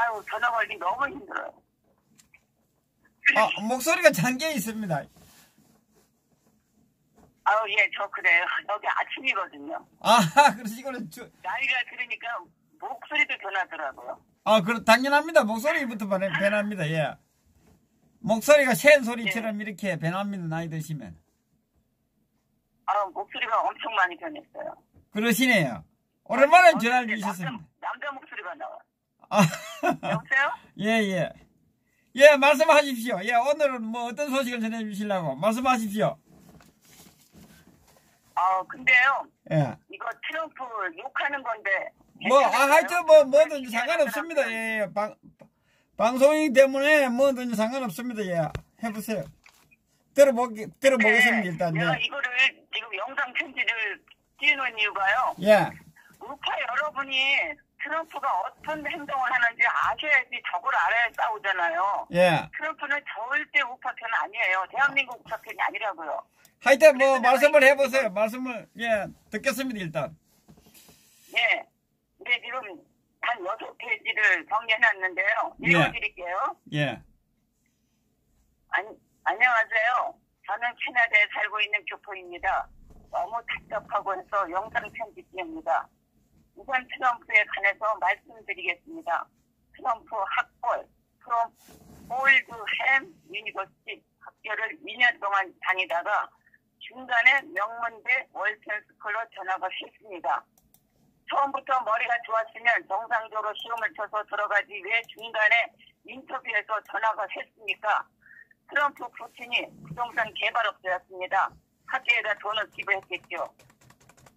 아유, 전화 걸기 너무 힘들어요. 목소리가 잠겨 있습니다. 아유, 예, 저 그래요. 여기 아침이거든요. 그러시구나. 나이가 들으니까 목소리도 변하더라고요. 그럼 당연합니다. 목소리부터 변합니다. 예. 목소리가 샌 소리처럼 이렇게 변합니다. 나이 드시면. 목소리가 엄청 많이 변했어요. 그러시네요. 오랜만에 전화를 주셨습니다. 남자 목소리가 나와. 여보세요? 예. 예, 말씀하십시오. 예, 오늘은 뭐 어떤 소식을 전해주시려고 말씀하십시오. 근데요. 예. 이거 트럼프 욕하는 건데. 하여튼 뭐든지 상관없습니다. 예. 방송이기 때문에 뭐든지 상관없습니다. 예. 해보세요. 들어보겠습니다, 일단. 내가 이거를 지금 영상 편지를 띄우는 이유가요. 예. 우파 여러분이 트럼프가 어떤 행동을 하는지 아셔야지 저걸 알아야 싸우잖아요. 예. 트럼프는 절대 우파편 아니에요. 대한민국 우파편이 아니라고요. 하여튼 말씀을 해보세요. 말씀을, 듣겠습니다, 일단. 예. 근데 지금 한 6페이지를 정리해놨는데요. 읽어드릴게요. 예. 안녕하세요. 저는 캐나다에 살고 있는 교포입니다. 너무 답답하고 해서 영상 편지 띄웁니다. 우선 트럼프에 관해서 말씀드리겠습니다. 트럼프 학벌, 올드햄 유니버시티 학교를 2년 동안 다니다가 중간에 명문대 월턴스쿨로 전학을 했습니다. 처음부터 머리가 좋았으면 정상적으로 시험을 쳐서 들어가지 왜 중간에 인터뷰에서 전학을 했습니까? 트럼프 부친이 부동산 개발업자였습니다. 학교에다 돈을 기부했겠죠.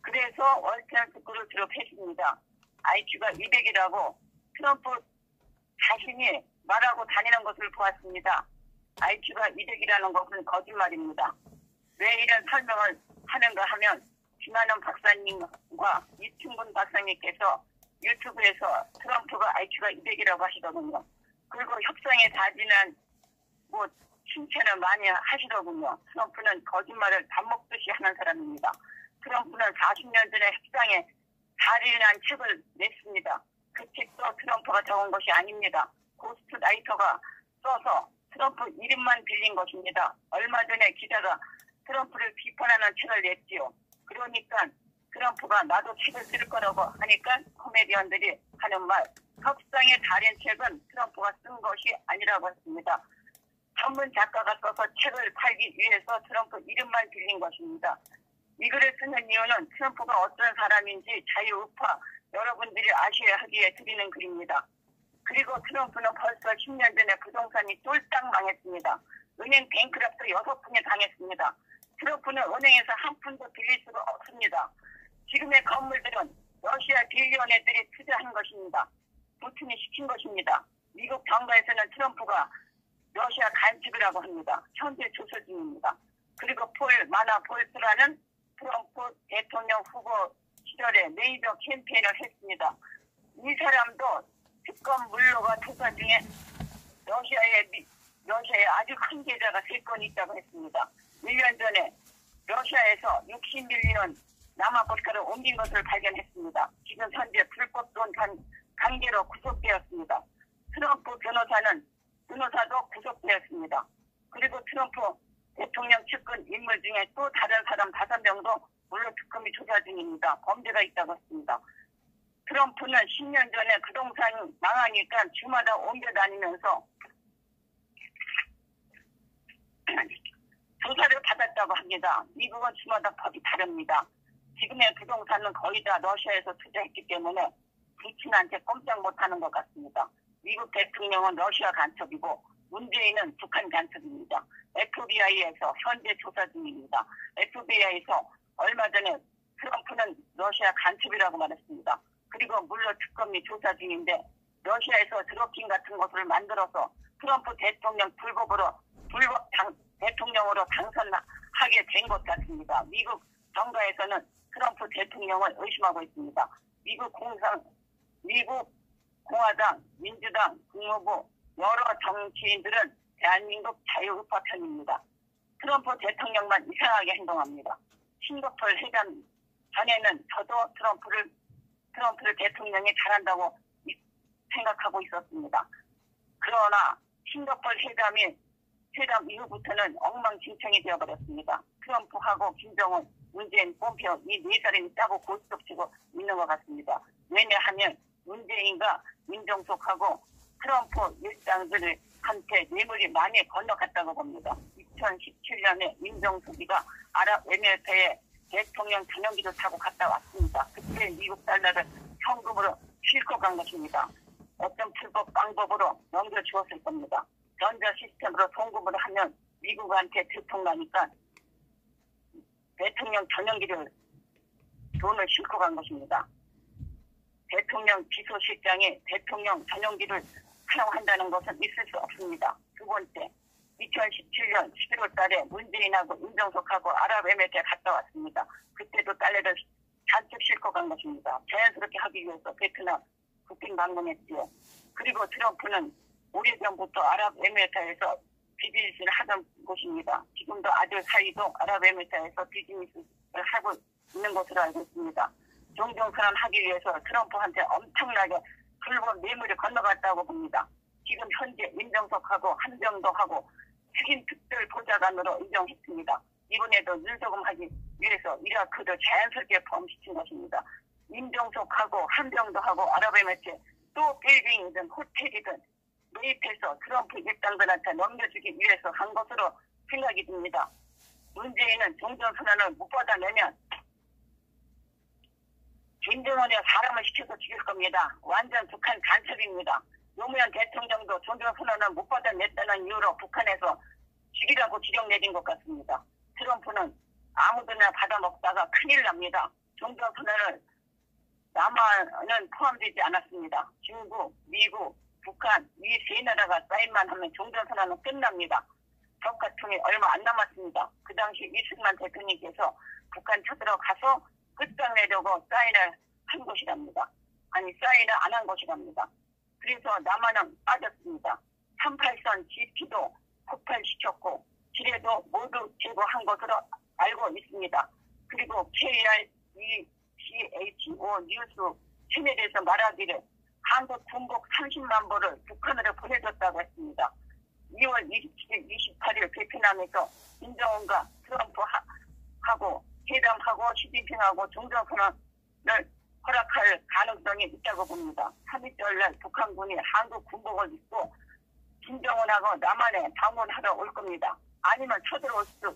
그래서 월턴스쿨을 졸업했습니다. IQ가 200이라고 트럼프 자신이 말하고 다니는 것을 보았습니다. IQ가 200이라는 것은 거짓말입니다. 왜 이런 설명을 하는가 하면 김한원 박사님과 이충근 박사님께서 유튜브에서 트럼프가 IQ가 200이라고 하시더군요. 그리고 협상에 다지는 칭찬을 많이 하시더군요. 트럼프는 거짓말을 밥 먹듯이 하는 사람입니다. 트럼프는 40년 전에 협상에 달인한 책을 냈습니다. 그 책도 트럼프가 적은 것이 아닙니다. 고스트라이터가 써서 트럼프 이름만 빌린 것입니다. 얼마 전에 기자가 트럼프를 비판하는 책을 냈지요. 그러니까 트럼프가 나도 책을 쓸 거라고 하니까 코미디언들이 하는 말, 협상의 달인 책은 트럼프가 쓴 것이 아니라고 했습니다. 전문 작가가 써서 책을 팔기 위해서 트럼프 이름만 빌린 것입니다. 이 글을 쓰는 이유는 트럼프가 어떤 사람인지 자유우파 여러분들이 아셔야 하기에 드리는 글입니다. 그리고 트럼프는 벌써 10년 전에 부동산이 쫄딱 망했습니다. 은행 뱅크랩트 6분에 당했습니다. 트럼프는 은행에서 한 푼도 빌릴 수가 없습니다. 지금의 건물들은 러시아 빌리언애들이 투자한 것입니다. 부친이 시킨 것입니다. 미국 정부에서는 트럼프가 러시아 간첩이라고 합니다. 현재 조사 중입니다. 그리고 마나폴트라는 트럼프 대통령 후보 시절에 메이저 캠페인을 했습니다. 이 사람도 특검 물러가 조사 중에 러시아에 아주 큰 계좌가 3건 있다고 했습니다. 1년 전에 러시아에서 60밀리언 남아프리카를 옮긴 것을 발견했습니다. 지금 현재 불법 돈 강제로 구속되었습니다. 트럼프 변호사도 구속되었습니다. 그리고 트럼프 대통령 측근 인물 중에 또 다른 사람 5명도 물론 특검이 조사 중입니다. 범죄가 있다고 했습니다. 트럼프는 10년 전에 부동산이 망하니까 주마다 옮겨 다니면서 조사를 받았다고 합니다. 미국은 주마다 법이 다릅니다. 지금의 부동산은 거의 다 러시아에서 투자했기 때문에 부친한테 꼼짝 못하는 것 같습니다. 미국 대통령은 러시아 간첩이고 문재인은 북한 간첩입니다. FBI에서 현재 조사 중입니다. FBI에서 얼마 전에 트럼프는 러시아 간첩이라고 말했습니다. 그리고 물론 특검이 조사 중인데 러시아에서 드로킹 같은 것을 만들어서 트럼프 대통령 불법 대통령으로 당선하게 된 것 같습니다. 미국 정가에서는 트럼프 대통령을 의심하고 있습니다. 미국 공화당, 민주당, 국무부 여러 정치인들은 대한민국 자유우파 편입니다. 트럼프 대통령만 이상하게 행동합니다. 싱가포르 회담 전에는 저도 트럼프를 대통령이 잘한다고 생각하고 있었습니다. 그러나 싱가포르 회담 이후부터는 엉망진창이 되어버렸습니다. 트럼프하고 김정은, 문재인, 폼페오 이 네 사람이 있다고 고스톱치고 있는 것 같습니다. 왜냐하면 문재인과 민정숙하고 트럼프 일당들한테 뇌물이 많이 건너갔다고 봅니다. 2017년에 민정숙이가 아랍에미리트에 대통령 전용기를 타고 갔다 왔습니다. 그때 미국 달러를 현금으로 싣고 간 것입니다. 어떤 불법 방법으로 넘겨주었을 겁니다. 전자 시스템으로 송금을 하면 미국한테 들통나니까 대통령 전용기를 돈을 싣고 간 것입니다. 대통령 비서실장이 대통령 전용기를 사용한다는 것은 있을 수 없습니다. 두 번째, 2017년 11월 달에 문재인하고 임정석하고 아랍에미리트에 갔다 왔습니다. 그때도 달러를 잔뜩 싣고 간 것입니다. 자연스럽게 하기 위해서 베트남 국빈 방문했지요. 그리고 트럼프는 오래전부터 아랍에미리트에서 비즈니스를 하던 곳입니다. 지금도 아들 사이도 아랍에미리트에서 비즈니스를 하고 있는 것으로 알고 있습니다. 종전선언 하기 위해서 트럼프한테 엄청나게 불법 뇌물이 건너갔다고 봅니다. 지금 현재 임정석하고 한병도하고 특임 특별 보좌관으로 인정했습니다. 이번에도 윤석음하기 위해서 이라크도 자연스럽게 포함시킨 것입니다. 임정석하고 한병도하고 아랍에미리트 또 빌딩이든 호텔이든 매입해서 트럼프 일당들한테 넘겨주기 위해서 한 것으로 생각이 듭니다. 문재인은 종전선언을 못 받아내면 김정은이 사람을 시켜서 죽일 겁니다. 완전 북한 간첩입니다. 노무현 대통령도 종전선언을 못 받아냈다는 이유로 북한에서 죽이라고 지령 내린 것 같습니다. 트럼프는 아무데나 받아먹다가 큰일 납니다. 종전선언을 남한은 포함되지 않았습니다. 중국, 미국, 북한 이 세 나라가 사인만 하면 종전선언은 끝납니다. 적화통이 얼마 안 남았습니다. 그 당시 이승만 대통령께서 북한 쳐들어가서 끝장내려고 사인을 한 것이랍니다. 아니 사인을 안 한 것이랍니다. 그래서 남한은 빠졌습니다. 38선 GP도 폭발시켰고 지뢰도 모두 제거한 것으로 알고 있습니다. 그리고 KRECHO 뉴스 채널에서 말하기를 한국 군복 30만 보를 북한으로 보내줬다고 했습니다. 2월 27일, 28일 베트남에서 김정은과 트럼프하고 회담하고 시진핑하고 종전선언을 허락할 가능성이 있다고 봅니다. 3.1절 북한군이 한국 군복을 입고 김정은하고 남한에 방문하러 올 겁니다. 아니면 쳐들어올 수도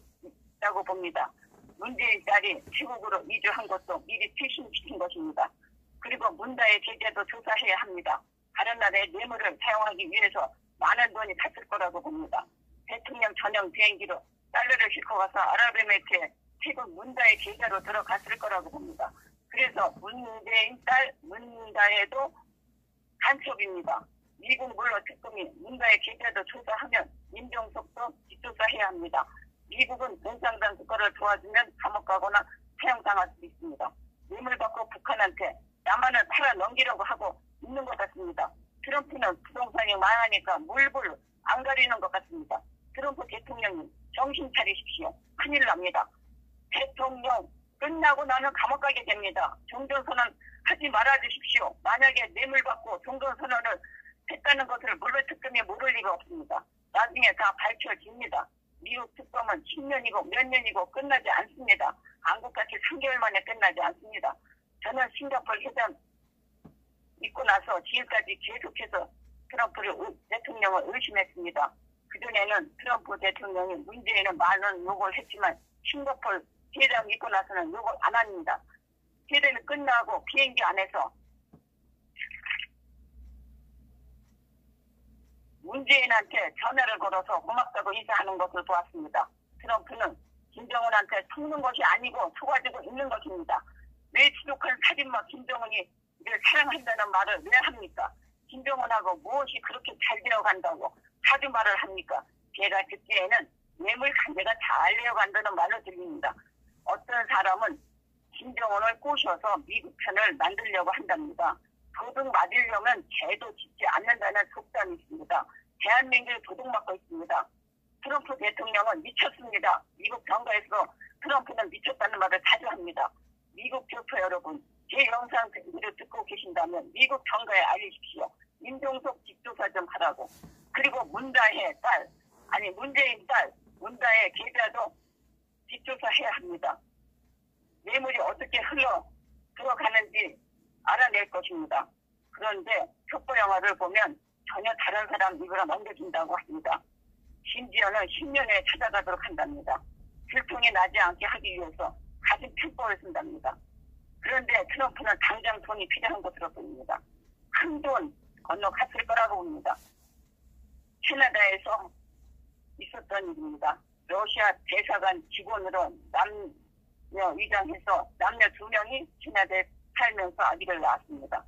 있다고 봅니다. 문재인 딸이 태국으로 이주한 것도 미리 퇴신시킨 것입니다. 그리고 문다의 제재도 조사해야 합니다. 다른 나라의 뇌물을 사용하기 위해서 많은 돈이 갔을 거라고 봅니다. 대통령 전용 비행기로 달러를 싣고 가서 아랍에미리트에 태국 문다의 계좌로 들어갔을 거라고 봅니다. 그래서 문재인 딸 문다에도 간첩입니다. 미국 물론 특검이 문다의 계좌도 조사하면 임종석도 뒷조사해야 합니다. 미국은 공산당 국가를 도와주면 감옥 가거나 사형당할 수도 있습니다. 뇌물 받고 북한한테 남한을 팔아 넘기려고 하고 있는 것 같습니다. 트럼프는 부동산이 망하니까 물불 안 가리는 것 같습니다. 트럼프 대통령님 정신 차리십시오. 큰일 납니다. 대통령 끝나고 나면 감옥 가게 됩니다. 종전선언 하지 말아주십시오. 만약에 뇌물 받고 종전선언을 했다는 것을 물불특검이 모를 리가 없습니다. 나중에 다 밝혀집니다. 미국 특검은 10년이고 몇 년이고 끝나지 않습니다. 한국같이 3개월 만에 끝나지 않습니다. 저는 싱가포르 회담 있고 나서 지금까지 계속해서 트럼프 대통령을 의심했습니다. 그전에는 트럼프 대통령이 문재인은 많은 욕을 했지만 싱가포르 회담 있고 나서는 욕을 안 합니다. 회담이 끝나고 비행기 안에서 문재인한테 전화를 걸어서 고맙다고 인사하는 것을 보았습니다. 트럼프는 김정은한테 속는 것이 아니고 속아지고 있는 것입니다. 왜 지독한 살인마 김정은이 이를 사랑한다는 말을 왜 합니까? 김정은하고 무엇이 그렇게 잘 되어간다고 자주 말을 합니까? 제가 듣기에는 뇌물 관계가 잘 되어간다는 말로 들립니다. 어떤 사람은 김정은을 꼬셔서 미국 편을 만들려고 한답니다. 도둑 맞으려면 죄도 짓지 않는다는 속담이 있습니다. 대한민국이 도둑 맞고 있습니다. 트럼프 대통령은 미쳤습니다. 미국 정가에서 트럼프는 미쳤다는 말을 자주 합니다. 미국 교포 여러분, 제 영상을 듣고 계신다면 미국 정가에 알리십시오. 하라고. 그리고 문재인 딸, 문다의 계좌도 뒷조사해야 합니다. 뇌물이 어떻게 흘러 들어가는지 알아낼 것입니다. 그런데 첩보 영화를 보면 전혀 다른 사람 입으로 넘겨준다고 합니다. 심지어는 10년에 찾아가도록 한답니다. 들통이 나지 않게 하기 위해서 가진 편법을 쓴답니다. 그런데 트럼프는 당장 돈이 필요한 것으로 보입니다. 큰 돈 건너갔을 거라고 봅니다. 캐나다에서 있었던 일입니다. 러시아 대사관 직원으로 남녀 위장해서 남녀 2명이 캐나다에 살면서 아기를 낳았습니다.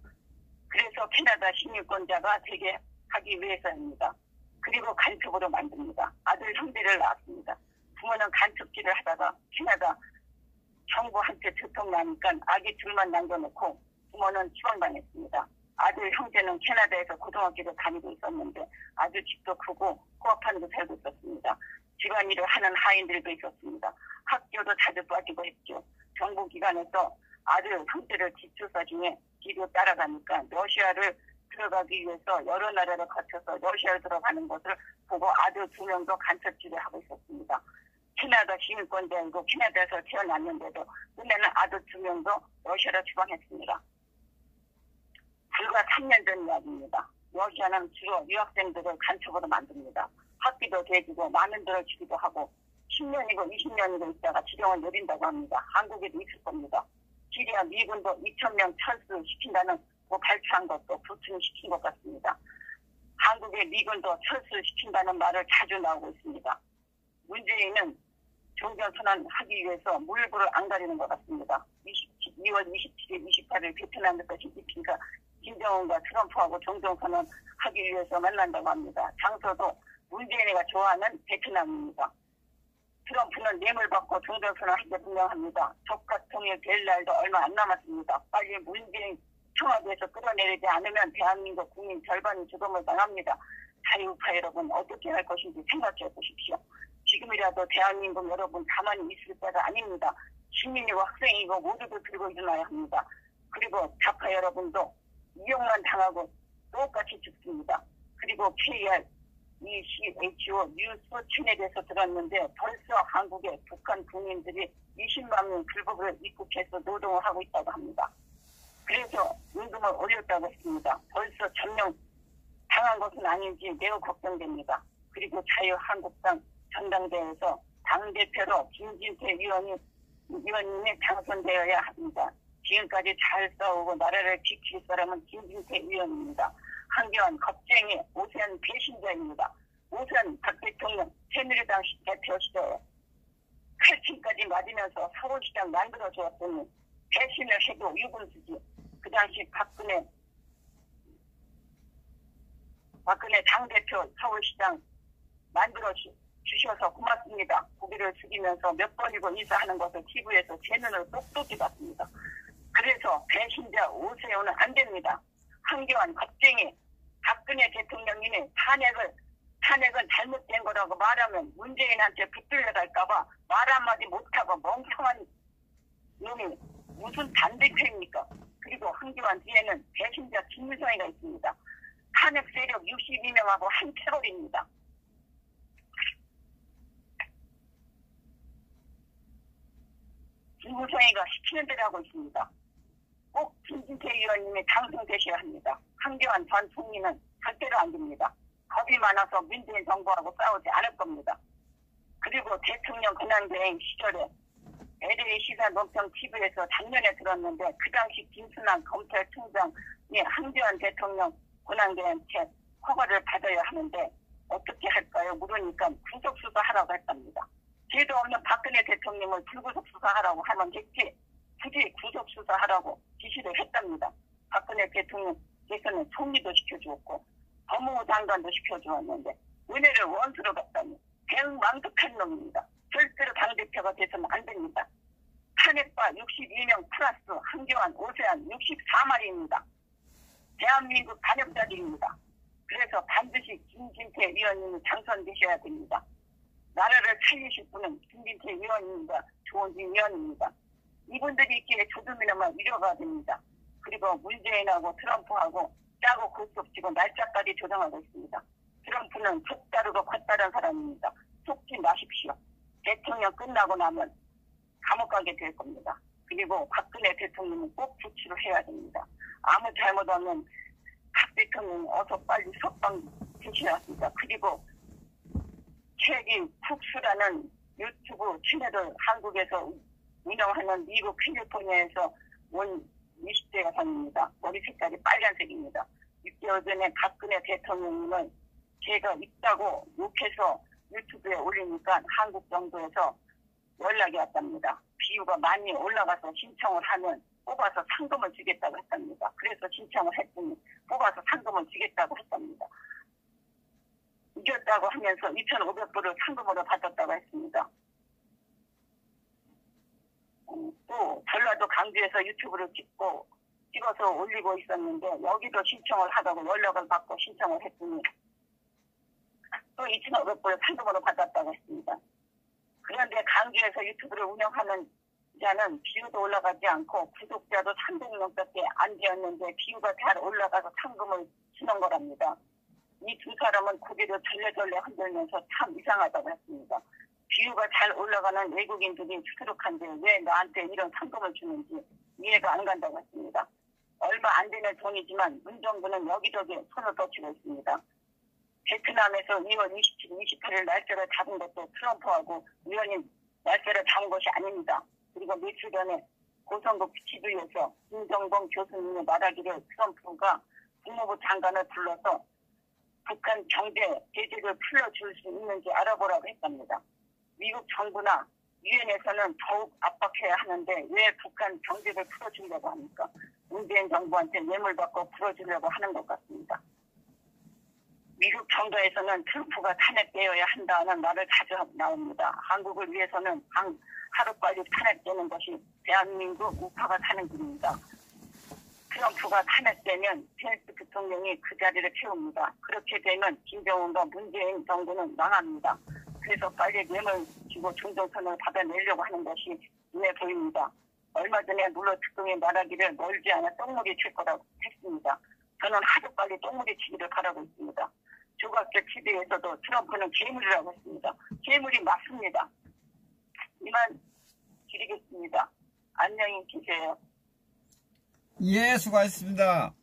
그래서 캐나다 시민권자가 되게 하기 위해서입니다. 그리고 간첩으로 만듭니다. 아들 형제를 낳았습니다. 부모는 간첩질을 하다가 캐나다 정부한테 들통나니까 아기 둘만 남겨놓고 부모는 추방당했습니다. 아들 형제는 캐나다에서 고등학교를 다니고 있었는데 아주 집도 크고 코앞하는데 살고 있었습니다. 집안일을 하는 하인들도 있었습니다. 학교도 자주 빠지고 했죠. 정부기관에서 아들 형제를 뒷조사 중에 뒤로 따라가니까 러시아를 들어가기 위해서 여러 나라를 거쳐서 러시아를 들어가는 것을 보고 아들 2명도 간첩질을 하고 있었습니다. 캐나다 시민권자이고 캐나다에서 태어났는데도 눈에는 아들 2명도 러시아로 추방했습니다. 불과 3년 전 이야기입니다. 러시아는 주로 유학생들을 간첩으로 만듭니다. 학비도 대주고 많은 돈을 주기도 하고 10년이고 20년이고 있다가 지령을 내린다고 합니다. 한국에도 있을 겁니다. 시리아 미군도 2,000명 철수시킨다는 발표한 것도 부추시킨 것 같습니다. 한국의 미군도 철수시킨다는 말을 자주 나오고 있습니다. 문재인은 종전선언 하기 위해서 물불을 안 가리는 것 같습니다. 2월 27일, 28일 베트남에서 시진핑과 김정은과 트럼프하고 종전선언 하기 위해서 만난다고 합니다. 장소도 문재인이가 좋아하는 베트남입니다. 트럼프는 뇌물 받고 종전선언 한 게 분명합니다. 적과 통일 될 날도 얼마 안 남았습니다. 빨리 문재인 청와대에서 끌어내리지 않으면 대한민국 국민 절반이 죽음을 당합니다. 자유파 여러분 어떻게 할 것인지 생각해 보십시오. 지금이라도 대한민국 여러분 가만히 있을 때가 아닙니다. 시민이고 학생이고 모두도 들고 일어나야 합니다. 그리고 좌파 여러분도 이용만 당하고 똑같이 죽습니다. 그리고 KR, ECHO 뉴스 채널에서 들었는데 벌써 한국에 북한 국민들이 20만 명 불법으로 입국해서 노동을 하고 있다고 합니다. 그래서 임금을 올렸다고 했습니다. 벌써 점령 당한 것은 아닌지 매우 걱정됩니다. 그리고 자유한국당 전당대회에서 당대표로 김진태 의원님이 당선되어야 합니다. 지금까지 잘 싸우고 나라를 지킬 사람은 김진태 의원입니다. 한교안 겁쟁이 오세훈 배신자입니다. 오세훈 박 대통령 새누리당 대표 시절에 칼침까지 맞으면서 서울시장 만들어주었더니 배신을 해도 유분수지. 그 당시 박근혜 당대표 서울시장 만들어 주셔서 고맙습니다. 고개를 숙이면서 몇 번이고 인사하는 것을 TV에서 제 눈을 똑똑히 봤습니다. 그래서 배신자 오세훈은 안 됩니다. 한교안 겁쟁이 박근혜 대통령님이 탄핵은 잘못된 거라고 말하면 문재인한테 붙들려 갈까봐 말 한마디 못하고 멍청한 놈이 무슨 당대표입니까? 그리고 한교안 뒤에는 배신자 김무성이가 있습니다. 탄핵 세력 62명하고 한 패거리입니다. 김무성이가 시키는 대로 하고 있습니다. 꼭 김진태 의원님이 당선되셔야 합니다. 한교안 전 총리는 절대로 안 됩니다. 겁이 많아서 문재인 정부하고 싸우지 않을 겁니다. 그리고 대통령 권한대행 시절에 LA 시사 논평 TV에서 작년에 들었는데 그 당시 김순환 검찰총장이 한교안 대통령 권한대행한테 허가를 받아야 하는데 어떻게 할까요? 물으니까 구속수사하라고 했답니다. 죄도 없는 박근혜 대통령을 불구속 수사하라고 하면 됐지 굳이 구속수사하라고 지시를 했답니다. 박근혜 대통령께서는 총리도 시켜주었고 법무부 장관도 시켜주었는데 은혜를 원수로 갔다니 대응망덕한 놈입니다. 절대로 당대표가 돼서는 안 됩니다. 탄핵과 62명 플러스 한교안, 오세훈 64마리입니다. 대한민국 간역자들입니다. 그래서 반드시 김진태 의원님이 당선되셔야 됩니다. 나라를 살리실 분은 김진태 의원입니다. 조원진 의원입니다. 이분들이 있기에 조금이나마 위로가 됩니다. 그리고 문재인하고 트럼프하고 짜고 고스톱치고 날짜까지 조정하고 있습니다. 트럼프는 속다르고 겉다른 사람입니다. 속지 마십시오. 대통령 끝나고 나면 감옥 가게 될 겁니다. 그리고 박근혜 대통령은 꼭 조치를 해야 됩니다. 아무 잘못 없는 박 대통령 어서 빨리 석방 되셔야 그리고 최기 쿡스라는 유튜브 채널을 한국에서 운영하는 미국 캘리포니아에서 온 20대 여성입니다. 머리 색깔이 빨간색입니다. 6개월 전에 박근혜 대통령님을 제가 있다고 욕해서 유튜브에 올리니까 한국 정부에서 연락이 왔답니다. 비유가 많이 올라가서 신청을 하면 뽑아서 상금을 주겠다고 했답니다. 그래서 신청을 했더니 뽑아서 상금을 주겠다고 했답니다. 이겼다고 하면서 2,500불을 상금으로 받았다고 했습니다. 또 전라도 강주에서 유튜브를 찍어서 올리고 있었는데 여기도 신청을 하다고 연락을 받고 신청을 했더니 또 2,500불을 상금으로 받았다고 했습니다. 그런데 강주에서 유튜브를 운영하는 자는 뷰도 올라가지 않고 구독자도 300명밖에 안 되었는데 뷰가 잘 올라가서 상금을 주는 거랍니다. 이 두 사람은 고개를 절레절레 흔들면서 참 이상하다고 했습니다. 뷰가 잘 올라가는 외국인들이 수두룩한데 왜 나한테 이런 상금을 주는지 이해가 안 간다고 했습니다. 얼마 안 되는 돈이지만 문정부는 여기저기 손을 뻗치고 있습니다. 베트남에서 2월 27일, 28일 날짜를 잡은 것도 트럼프하고 우연히 날짜를 잡은 것이 아닙니다. 그리고 며칠 전에 고성국 TV에서 김정봉 교수님이 말하기를 트럼프가 국무부 장관을 불러서 북한 경제 제재를 풀어줄 수 있는지 알아보라고 했답니다. 미국 정부나 유엔에서는 더욱 압박해야 하는데 왜 북한 경제를 풀어주려고 합니까? 문재인 정부한테 뇌물 받고 풀어주려고 하는 것 같습니다. 미국 정부에서는 트럼프가 탄핵되어야 한다는 말을 자주 나옵니다. 한국을 위해서는 하루빨리 탄핵되는 것이 대한민국 우파가 사는 길입니다. 트럼프가 탄핵되면 펜스 대통령이 그 자리를 채웁니다. 그렇게 되면 김정은과 문재인 정부는 망합니다. 그래서 빨리 뇌물 주고 종전선언을 받아내려고 하는 것이 눈에 보입니다. 얼마 전에 물러 특검이 말하기를 멀지 않아 똥물이 칠 거라고 했습니다. 저는 하루빨리 똥물이 치기를 바라고 있습니다. 조각제 TV에서도 트럼프는 괴물이라고 했습니다. 괴물이 맞습니다. 이만 드리겠습니다. 안녕히 계세요. 예, 수고하셨습니다.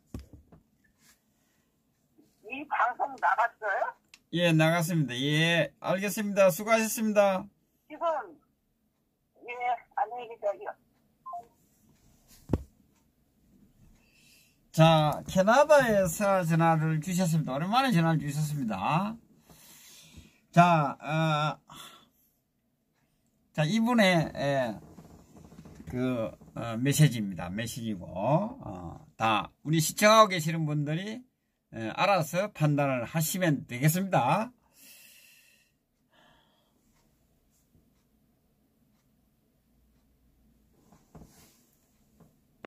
이 방송 나갔어요? 예, 나갔습니다. 예, 알겠습니다. 수고하셨습니다. 지금 예, 안녕히 계세요. 자, 캐나다에서 전화를 주셨습니다. 오랜만에 전화를 주셨습니다. 자, 이분의 메시지입니다. 메시지고 다 우리 시청하고 계시는 분들이 알아서 판단을 하시면 되겠습니다.